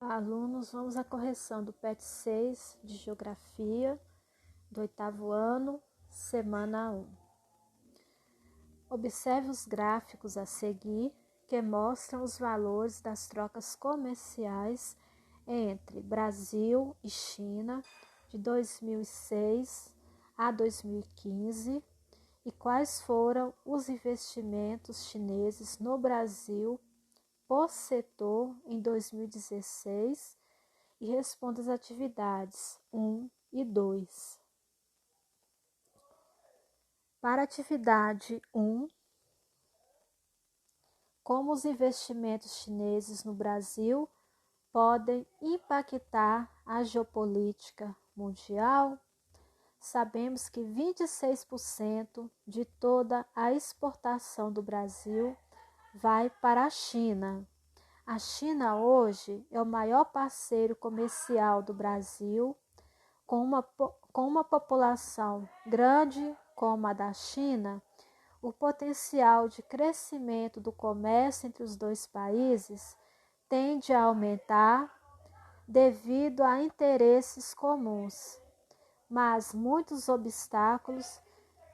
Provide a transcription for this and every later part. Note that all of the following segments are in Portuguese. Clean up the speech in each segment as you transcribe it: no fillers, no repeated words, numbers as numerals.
Alunos, vamos à correção do PET 6 de Geografia do 8º ano, semana 1. Observe os gráficos a seguir que mostram os valores das trocas comerciais entre Brasil e China de 2006 a 2015 e quais foram os investimentos chineses no Brasil por setor em 2016 e responda as atividades 1 e 2. Para a atividade 1, como os investimentos chineses no Brasil podem impactar a geopolítica mundial? Sabemos que 26% de toda a exportação do Brasil vai para a China. A China hoje é o maior parceiro comercial do Brasil, com uma população grande como a da China. O potencial de crescimento do comércio entre os dois países tende a aumentar devido a interesses comuns, mas muitos obstáculos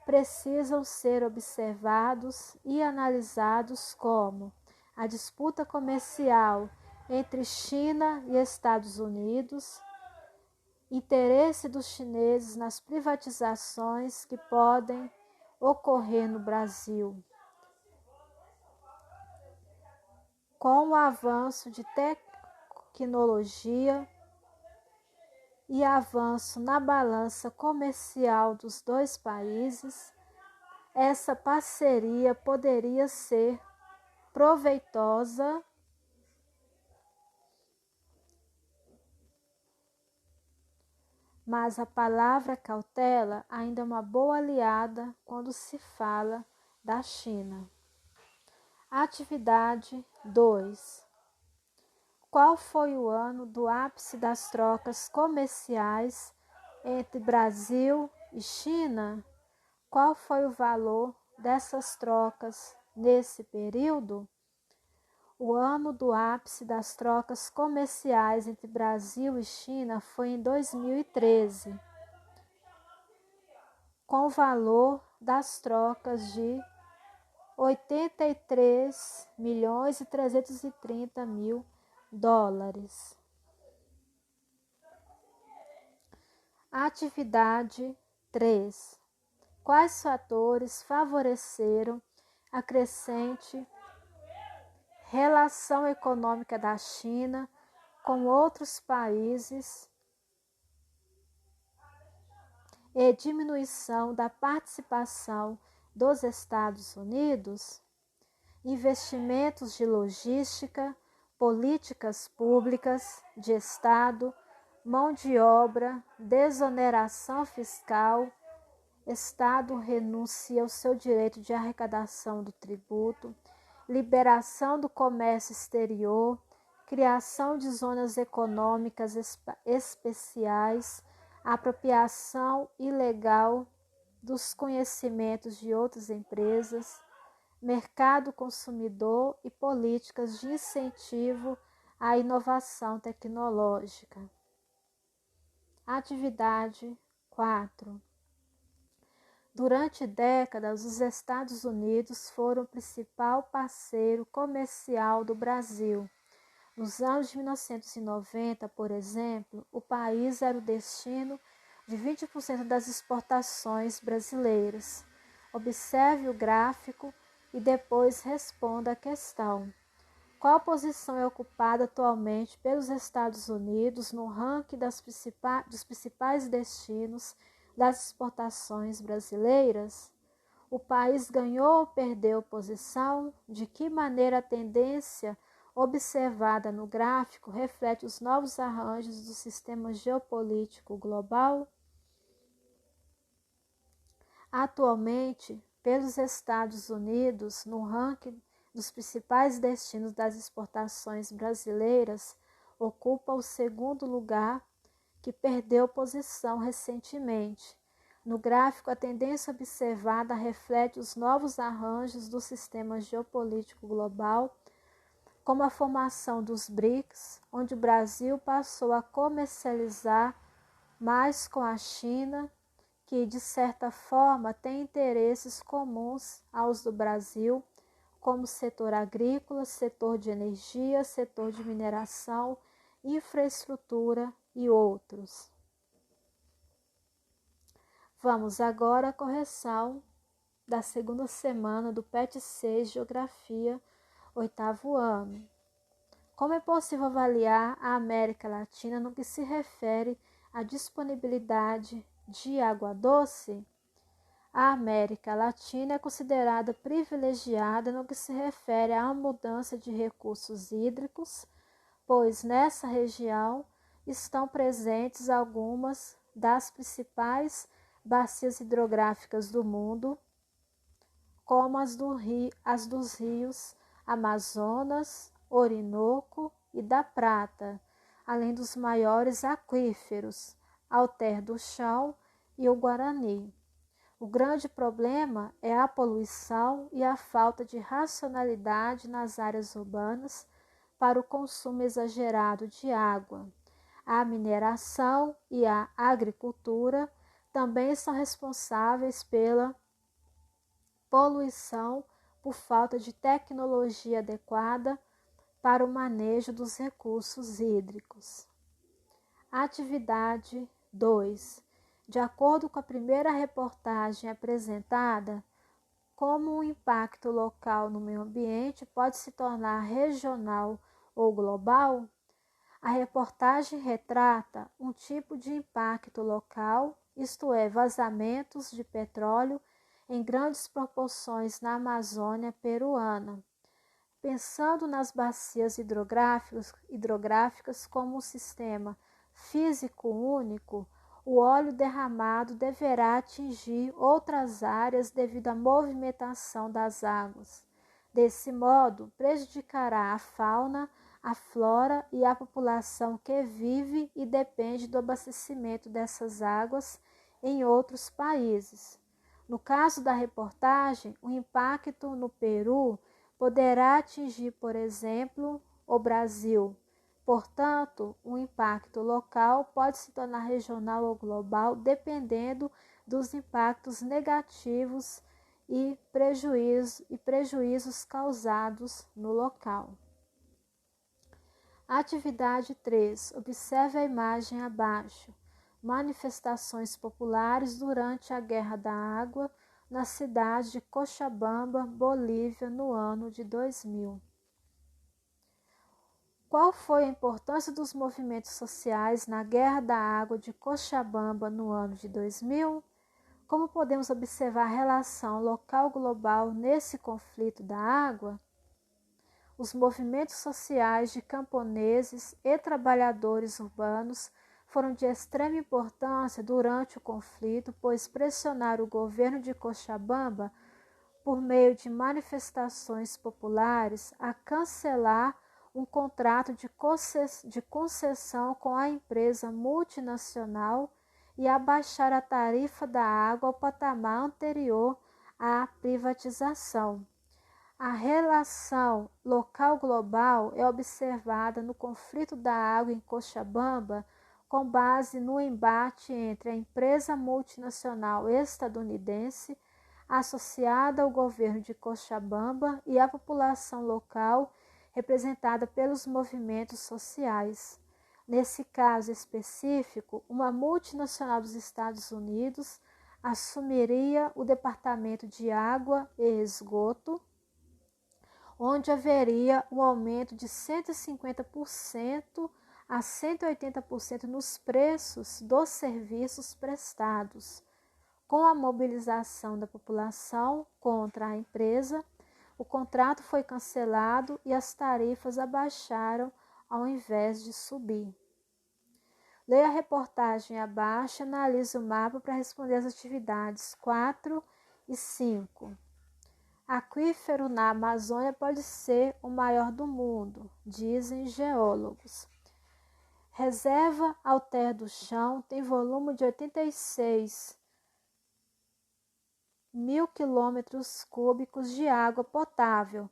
precisam ser observados e analisados, como a disputa comercial entre China e Estados Unidos, interesse dos chineses nas privatizações que podem ocorrer no Brasil. Com o avanço de tecnologia e avanço na balança comercial dos dois países, essa parceria poderia ser proveitosa, mas a palavra cautela ainda é uma boa aliada quando se fala da China. Atividade 2. Qual foi o ano do ápice das trocas comerciais entre Brasil e China? Qual foi o valor dessas trocas nesse período? O ano do ápice das trocas comerciais entre Brasil e China foi em 2013, com o valor das trocas de 83.330.000 dólares. Atividade 3. Quais fatores favoreceram a crescente relação econômica da China com outros países e diminuição da participação dos Estados Unidos? Investimentos de logística, políticas públicas de Estado, mão de obra, desoneração fiscal, Estado renuncia ao seu direito de arrecadação do tributo, liberação do comércio exterior, criação de zonas econômicas especiais, apropriação ilegal dos conhecimentos de outras empresas, mercado consumidor e políticas de incentivo à inovação tecnológica. Atividade 4. Durante décadas, os Estados Unidos foram o principal parceiro comercial do Brasil. Nos anos de 1990, por exemplo, o país era o destino de 20% das exportações brasileiras. Observe o gráfico e depois responda a questão. Qual posição é ocupada atualmente pelos Estados Unidos no ranking dos principais destinos das exportações brasileiras? O país ganhou ou perdeu posição? De que maneira a tendência observada no gráfico reflete os novos arranjos do sistema geopolítico global? Atualmente, pelos Estados Unidos, no ranking dos principais destinos das exportações brasileiras, ocupa o segundo lugar, que perdeu posição recentemente. No gráfico, a tendência observada reflete os novos arranjos do sistema geopolítico global como a formação dos BRICS, onde o Brasil passou a comercializar mais com a China, que de certa forma tem interesses comuns aos do Brasil, como setor agrícola, setor de energia, setor de mineração, infraestrutura e outros. Vamos agora à correção da segunda semana do PET 6 Geografia, 8º ano. Como é possível avaliar a América Latina no que se refere à disponibilidade de água doce? A América Latina é considerada privilegiada no que se refere à abundância de recursos hídricos, pois nessa região estão presentes algumas das principais bacias hidrográficas do mundo, como as dos rios Amazonas, Orinoco e da Prata, além dos maiores aquíferos, Alter do Chão e o Guarani. O grande problema é a poluição e a falta de racionalidade nas áreas urbanas para o consumo exagerado de água. A mineração e a agricultura também são responsáveis pela poluição por falta de tecnologia adequada para o manejo dos recursos hídricos. Atividade 2. De acordo com a primeira reportagem apresentada, como o impacto local no meio ambiente pode se tornar regional ou global, a reportagem retrata um tipo de impacto local, isto é, vazamentos de petróleo em grandes proporções na Amazônia peruana. Pensando nas bacias hidrográficas como um sistema físico único, o óleo derramado deverá atingir outras áreas devido à movimentação das águas. Desse modo, prejudicará a fauna, a flora e a população que vive e depende do abastecimento dessas águas em outros países. No caso da reportagem, o impacto no Peru poderá atingir, por exemplo, o Brasil. Portanto, o impacto local pode se tornar regional ou global, dependendo dos impactos negativos e prejuízos causados no local. Atividade 3. Observe a imagem abaixo. Manifestações populares durante a Guerra da Água na cidade de Cochabamba, Bolívia, no ano de 2000. Qual foi a importância dos movimentos sociais na Guerra da Água de Cochabamba no ano de 2000? Como podemos observar a relação local-global nesse conflito da água? Os movimentos sociais de camponeses e trabalhadores urbanos foram de extrema importância durante o conflito, pois pressionaram o governo de Cochabamba, por meio de manifestações populares, a cancelar um contrato de concessão com a empresa multinacional e abaixar a tarifa da água ao patamar anterior à privatização. A relação local-global é observada no conflito da água em Cochabamba com base no embate entre a empresa multinacional estadunidense associada ao governo de Cochabamba e a população local representada pelos movimentos sociais. Nesse caso específico, uma multinacional dos Estados Unidos assumiria o Departamento de Água e Esgoto, onde haveria um aumento de 150% a 180% nos preços dos serviços prestados. Com a mobilização da população contra a empresa, o contrato foi cancelado e as tarifas abaixaram ao invés de subir. Leia a reportagem abaixo e analise o mapa para responder as atividades 4 e 5. Aquífero na Amazônia pode ser o maior do mundo, dizem geólogos. Reserva Alter do Chão tem volume de 86 mil quilômetros cúbicos de água potável.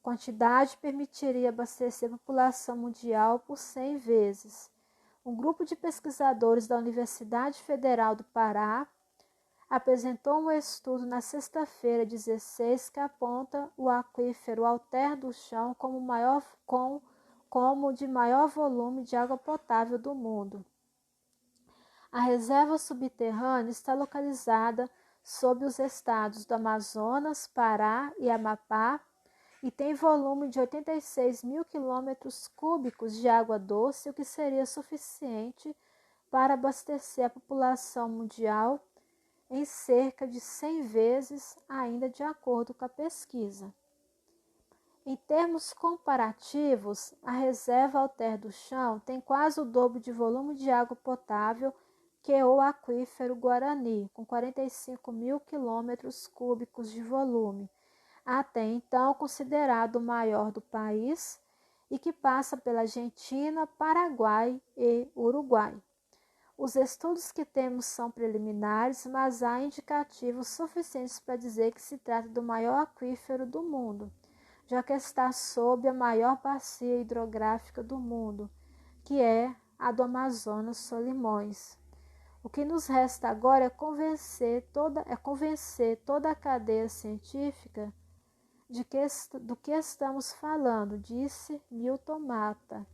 quantidade permitiria abastecer a população mundial por 100 vezes. Um grupo de pesquisadores da Universidade Federal do Pará apresentou um estudo na sexta-feira, 16, que aponta o aquífero Alter do Chão como o de maior volume de água potável do mundo. A reserva subterrânea está localizada sob os estados do Amazonas, Pará e Amapá e tem volume de 86 mil quilômetros cúbicos de água doce, o que seria suficiente para abastecer a população mundial em cerca de 100 vezes, ainda de acordo com a pesquisa. Em termos comparativos, a reserva Alter do Chão tem quase o dobro de volume de água potável que o aquífero Guarani, com 45 mil quilômetros cúbicos de volume, até então considerado o maior do país e que passa pela Argentina, Paraguai e Uruguai. Os estudos que temos são preliminares, mas há indicativos suficientes para dizer que se trata do maior aquífero do mundo, já que está sob a maior bacia hidrográfica do mundo, que é a do Amazonas Solimões. O que nos resta agora é convencer toda a cadeia científica do que estamos falando, disse Milton Mata,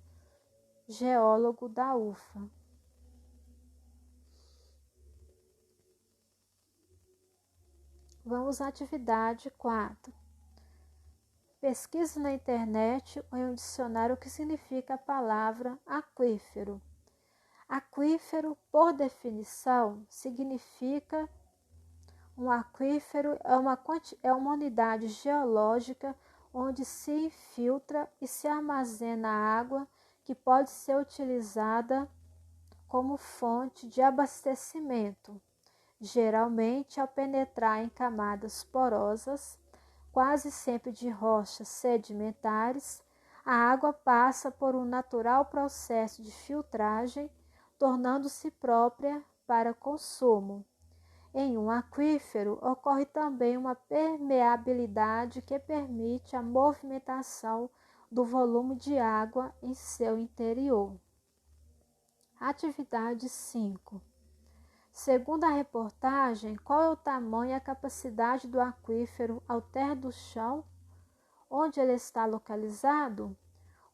geólogo da UFA. Vamos à atividade 4. Pesquise na internet ou em um dicionário o que significa a palavra aquífero. Aquífero, por definição, significa um aquífero é uma unidade geológica onde se infiltra e se armazena água que pode ser utilizada como fonte de abastecimento, geralmente ao penetrar em camadas porosas, quase sempre de rochas sedimentares. A água passa por um natural processo de filtragem, tornando-se própria para consumo. Em um aquífero, ocorre também uma permeabilidade que permite a movimentação do volume de água em seu interior. Atividade 5. Segundo a reportagem, qual é o tamanho e a capacidade do aquífero Alter do Chão? Onde ele está localizado?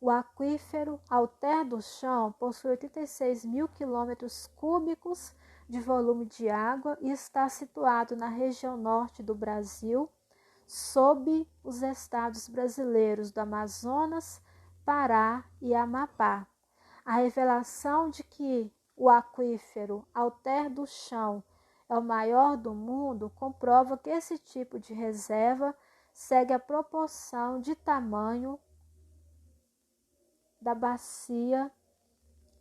O aquífero Alter do Chão possui 86 mil quilômetros cúbicos de volume de água e está situado na região norte do Brasil, sob os estados brasileiros do Amazonas, Pará e Amapá. A revelação de que o aquífero Alter do Chão é o maior do mundo comprova que esse tipo de reserva segue a proporção de tamanho da bacia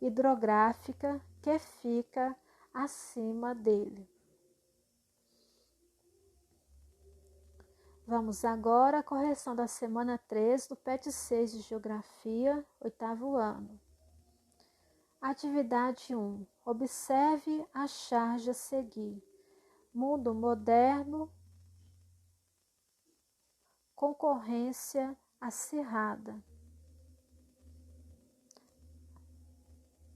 hidrográfica que fica acima dele. Vamos agora à correção da semana 3 do PET 6 de Geografia, 8º ano. Atividade 1. Observe a charge a seguir. Mundo moderno, concorrência acirrada.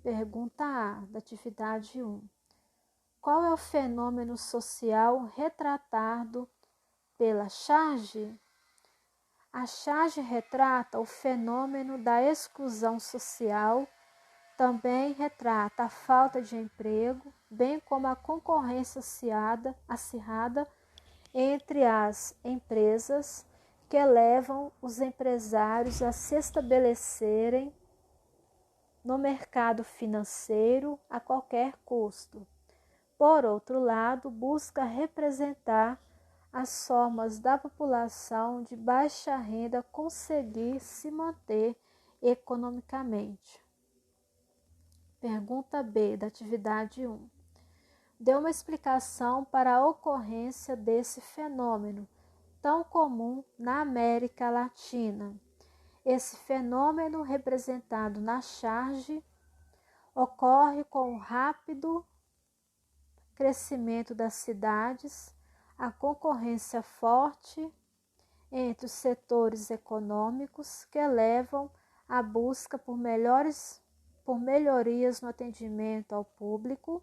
Pergunta A, da atividade 1. Qual é o fenômeno social retratado pela charge? A charge retrata o fenômeno da exclusão social, também retrata a falta de emprego, bem como a concorrência acirrada entre as empresas que levam os empresários a se estabelecerem no mercado financeiro a qualquer custo. Por outro lado, busca representar as formas da população de baixa renda conseguir se manter economicamente. Pergunta B, da atividade 1. Dê uma explicação para a ocorrência desse fenômeno, tão comum na América Latina. Esse fenômeno, representado na charge, ocorre com o rápido crescimento das cidades, a concorrência forte entre os setores econômicos que levam à busca por melhorias no atendimento ao público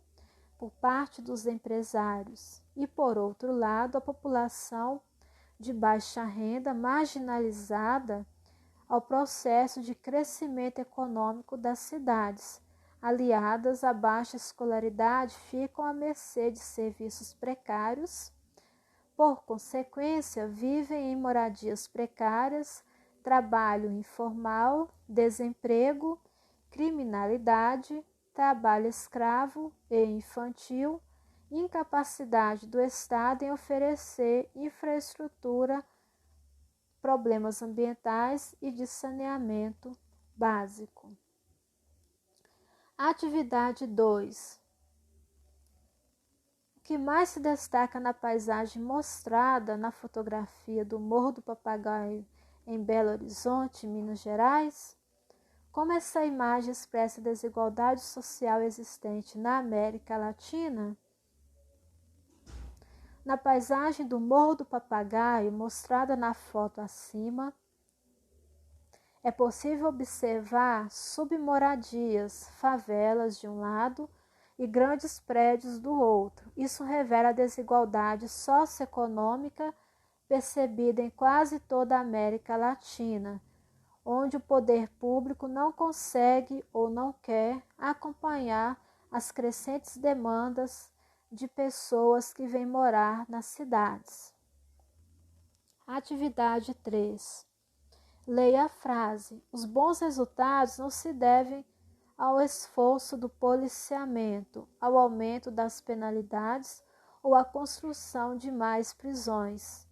por parte dos empresários e, por outro lado, a população de baixa renda marginalizada ao processo de crescimento econômico das cidades, aliadas à baixa escolaridade, ficam à mercê de serviços precários. Por consequência, vivem em moradias precárias, trabalho informal, desemprego, criminalidade, trabalho escravo e infantil, incapacidade do Estado em oferecer infraestrutura, problemas ambientais e de saneamento básico. Atividade 2. O que mais se destaca na paisagem mostrada na fotografia do Morro do Papagaio em Belo Horizonte, Minas Gerais? Como essa imagem expressa a desigualdade social existente na América Latina? Na paisagem do Morro do Papagaio, mostrada na foto acima, é possível observar submoradias, favelas de um lado e grandes prédios do outro. Isso revela a desigualdade socioeconômica percebida em quase toda a América Latina, onde o poder público não consegue ou não quer acompanhar as crescentes demandas de pessoas que vêm morar nas cidades. Atividade 3. Leia a frase: os bons resultados não se devem ao esforço do policiamento, ao aumento das penalidades ou à construção de mais prisões,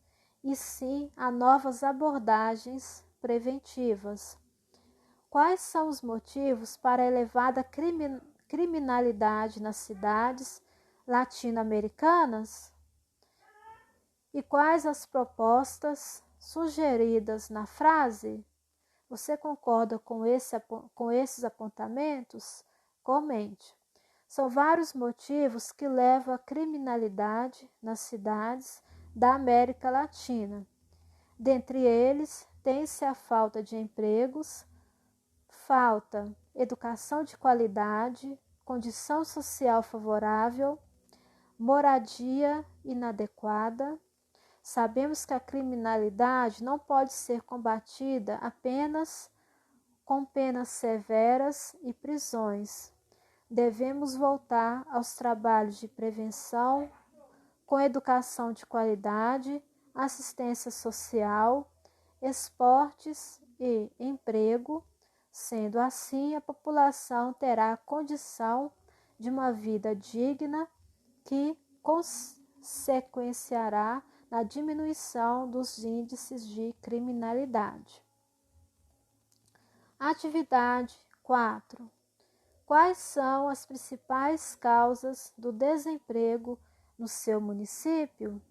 e sim a novas abordagens preventivas. Quais são os motivos para a elevada criminalidade nas cidades latino-americanas? E quais as propostas sugeridas na frase? Você concorda com esses apontamentos? Comente. São vários motivos que levam à criminalidade nas cidades da América Latina. Dentre eles, tem-se a falta de empregos, falta educação de qualidade, condição social favorável, moradia inadequada. Sabemos que a criminalidade não pode ser combatida apenas com penas severas e prisões. Devemos voltar aos trabalhos de prevenção, com educação de qualidade, assistência social, esportes e emprego. Sendo assim, a população terá a condição de uma vida digna que consequenciará na diminuição dos índices de criminalidade. Atividade 4. Quais são as principais causas do desemprego no seu município?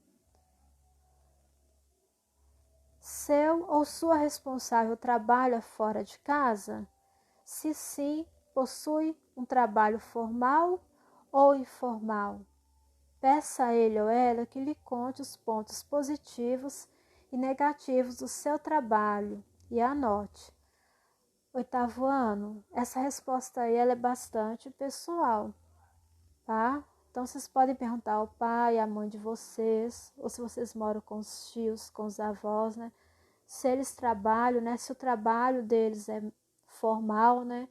Seu ou sua responsável trabalha fora de casa? Se sim, possui um trabalho formal ou informal? Peça a ele ou ela que lhe conte os pontos positivos e negativos do seu trabalho e anote. 8º ano, essa resposta aí ela é bastante pessoal, tá? Então, vocês podem perguntar ao pai, à mãe de vocês, ou se vocês moram com os tios, com os avós, né? Se eles trabalham, né? Se o trabalho deles é formal, né?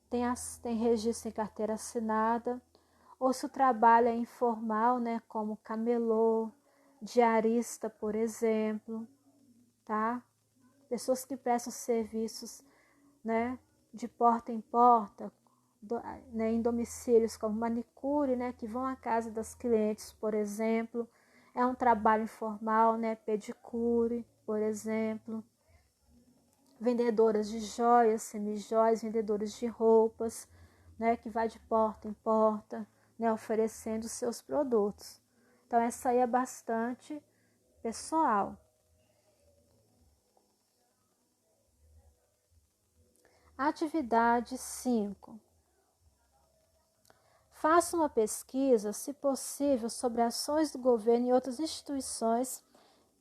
Tem registro em carteira assinada, ou se o trabalho é informal, né? Como camelô, diarista, por exemplo, tá? Pessoas que prestam serviços, né? De porta em porta, né, em domicílios como manicure, né, que vão à casa das clientes, por exemplo. É um trabalho informal, né, pedicure, por exemplo. Vendedoras de joias, semijoias, vendedoras de roupas, né, que vai de porta em porta, né, oferecendo seus produtos. Então, essa aí é bastante pessoal. Atividade 5. Faça uma pesquisa, se possível, sobre ações do governo e outras instituições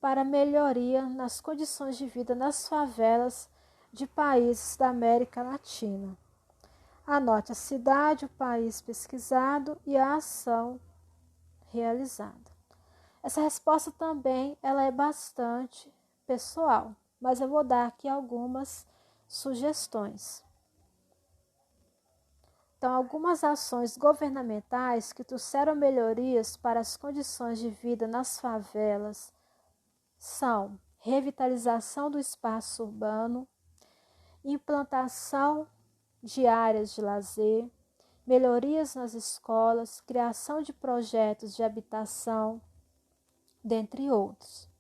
para melhoria nas condições de vida nas favelas de países da América Latina. Anote a cidade, o país pesquisado e a ação realizada. Essa resposta também ela é bastante pessoal, mas eu vou dar aqui algumas sugestões. Então, algumas ações governamentais que trouxeram melhorias para as condições de vida nas favelas são revitalização do espaço urbano, implantação de áreas de lazer, melhorias nas escolas, criação de projetos de habitação, dentre outros.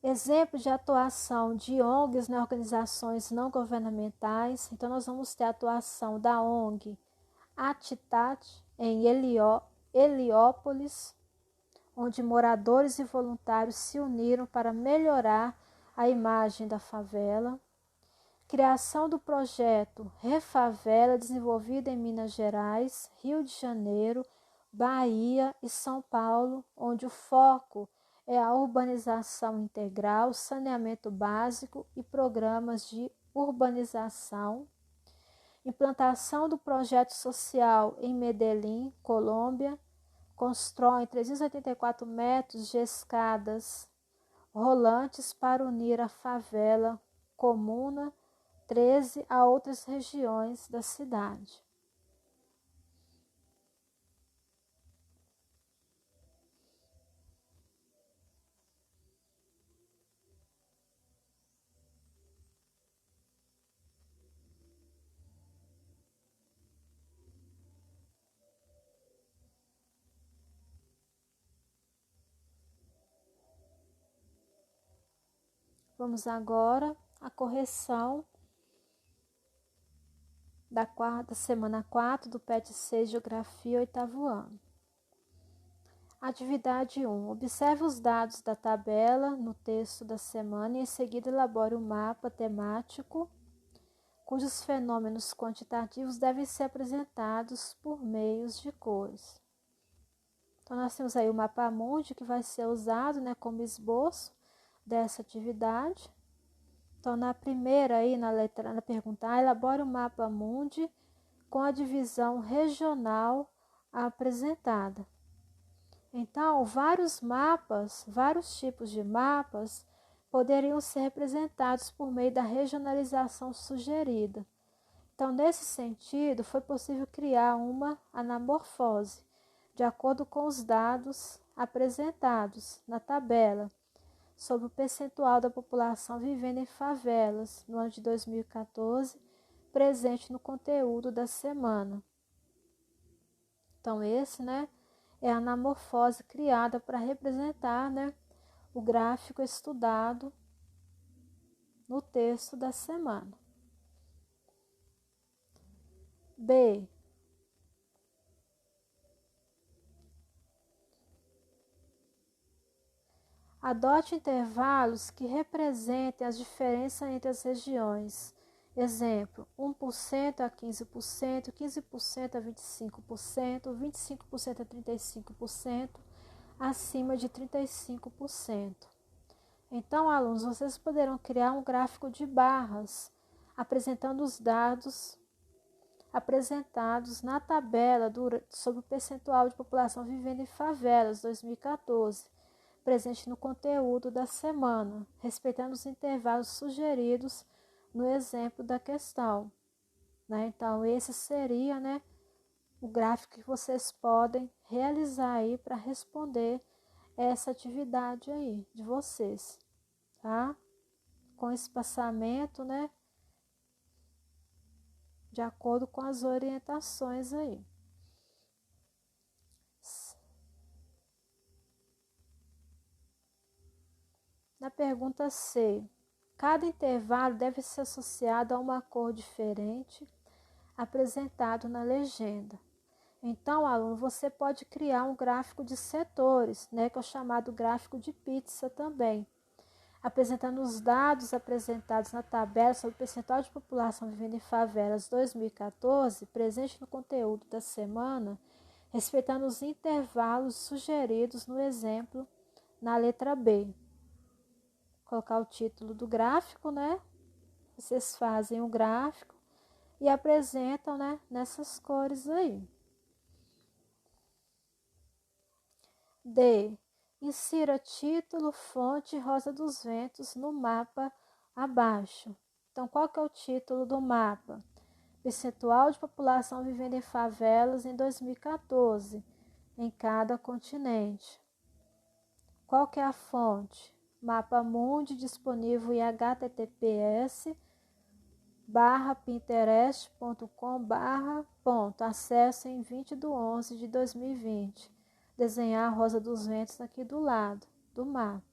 Exemplo de atuação de ONGs, organizações não governamentais. Então, nós vamos ter a atuação da ONG Atitat, em Heliópolis, onde moradores e voluntários se uniram para melhorar a imagem da favela. Criação do projeto Refavela, desenvolvido em Minas Gerais, Rio de Janeiro, Bahia e São Paulo, onde o foco é a urbanização integral, saneamento básico e programas de urbanização. Implantação do projeto social em Medellín, Colômbia, constroem 384 metros de escadas rolantes para unir a favela Comuna 13 a outras regiões da cidade. Vamos agora à correção da semana 4 do PET 6 Geografia, 8º ano. Atividade 1. Observe os dados da tabela no texto da semana e em seguida elabore um mapa temático cujos fenômenos quantitativos devem ser apresentados por meios de cores. Então, nós temos aí o mapa mundi que vai ser usado, como esboço dessa atividade. Então, na primeira aí, na pergunta A, elabore o mapa mundi com a divisão regional apresentada. Então, vários tipos de mapas poderiam ser representados por meio da regionalização sugerida. Então, nesse sentido, foi possível criar uma anamorfose, de acordo com os dados apresentados na tabela, sobre o percentual da população vivendo em favelas no ano de 2014, presente no conteúdo da semana. Então, esse, é a anamorfose criada para representar, o gráfico estudado no texto da semana. B. Adote intervalos que representem as diferenças entre as regiões. Exemplo, 1% a 15%, 15% a 25%, 25% a 35%, acima de 35%. Então, alunos, vocês poderão criar um gráfico de barras apresentando os dados apresentados na tabela sobre o percentual de população vivendo em favelas 2014, presente no conteúdo da semana, respeitando os intervalos sugeridos no exemplo da questão. Então, esse seria, o gráfico que vocês podem realizar aí para responder essa atividade aí de vocês, tá? Com espaçamento, de acordo com as orientações aí. Na pergunta C, cada intervalo deve ser associado a uma cor diferente apresentado na legenda. Então, aluno, você pode criar um gráfico de setores, que é o chamado gráfico de pizza também, apresentando os dados apresentados na tabela sobre o percentual de população vivendo em favelas 2014, presente no conteúdo da semana, respeitando os intervalos sugeridos no exemplo na letra B. Vou colocar o título do gráfico, né? Vocês fazem o gráfico e apresentam, né, nessas cores aí. D. Insira título, fonte Rosa dos Ventos no mapa abaixo. Então, qual que é o título do mapa? Percentual de população vivendo em favelas em 2014, em cada continente. Qual que é a fonte? Mapa Mundi, disponível em https://pinterest.com/. Acesso em 20/11/2020. Desenhar a Rosa dos Ventos aqui do lado do mapa.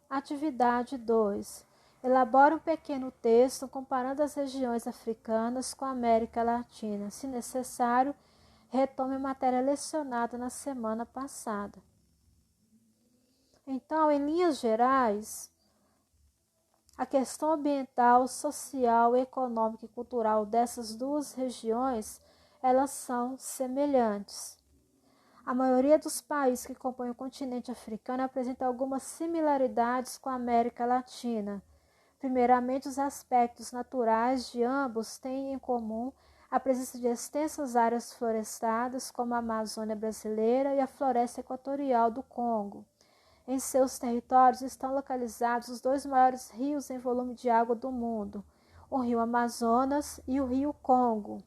Atividade 2. Elabore um pequeno texto comparando as regiões africanas com a América Latina. Se necessário, retome a matéria lecionada na semana passada. Então, em linhas gerais, a questão ambiental, social, econômica e cultural dessas duas regiões, elas são semelhantes. A maioria dos países que compõem o continente africano apresenta algumas similaridades com a América Latina. Primeiramente, os aspectos naturais de ambos têm em comum a presença de extensas áreas florestadas, como a Amazônia brasileira e a floresta equatorial do Congo. Em seus territórios estão localizados os dois maiores rios em volume de água do mundo, o rio Amazonas e o rio Congo,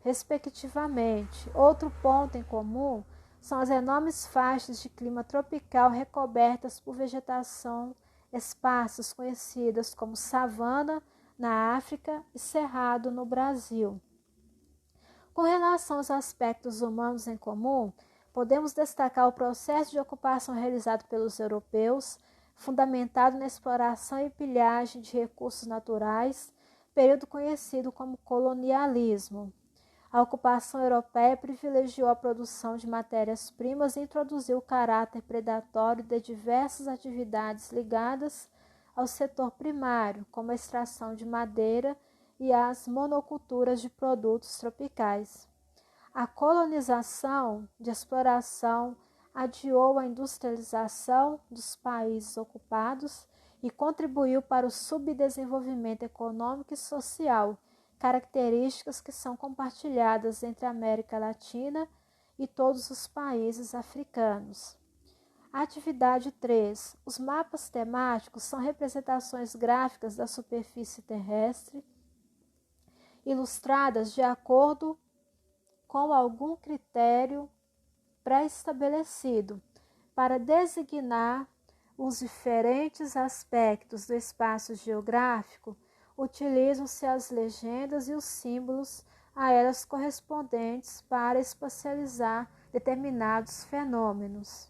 respectivamente. Outro ponto em comum são as enormes faixas de clima tropical recobertas por vegetação esparsas conhecidas como savana na África e cerrado no Brasil. Com relação aos aspectos humanos em comum, podemos destacar o processo de ocupação realizado pelos europeus, fundamentado na exploração e pilhagem de recursos naturais, período conhecido como colonialismo. A ocupação europeia privilegiou a produção de matérias-primas e introduziu o caráter predatório de diversas atividades ligadas ao setor primário, como a extração de madeira e as monoculturas de produtos tropicais. A colonização de exploração adiou a industrialização dos países ocupados e contribuiu para o subdesenvolvimento econômico e social, características que são compartilhadas entre a América Latina e todos os países africanos. Atividade 3. Os mapas temáticos são representações gráficas da superfície terrestre, ilustradas de acordo com algum critério pré-estabelecido, para designar os diferentes aspectos do espaço geográfico. Utilizam-se as legendas e os símbolos a elas correspondentes para espacializar determinados fenômenos.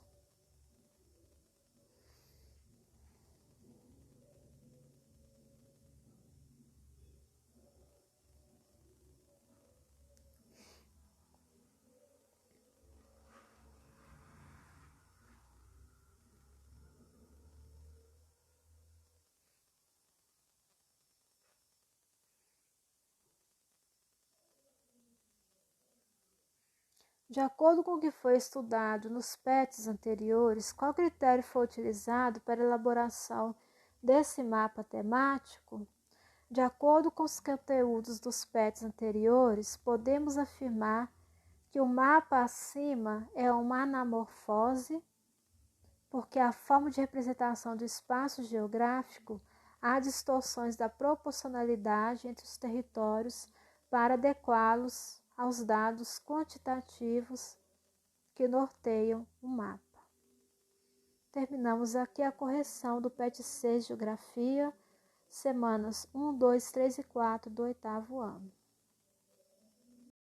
De acordo com o que foi estudado nos PETs anteriores, qual critério foi utilizado para a elaboração desse mapa temático? De acordo com os conteúdos dos PETs anteriores, podemos afirmar que o mapa acima é uma anamorfose, porque a forma de representação do espaço geográfico há distorções da proporcionalidade entre os territórios para adequá-los aos dados quantitativos que norteiam o mapa. Terminamos aqui a correção do PET 6 Geografia, semanas 1, 2, 3 e 4 do 8º ano.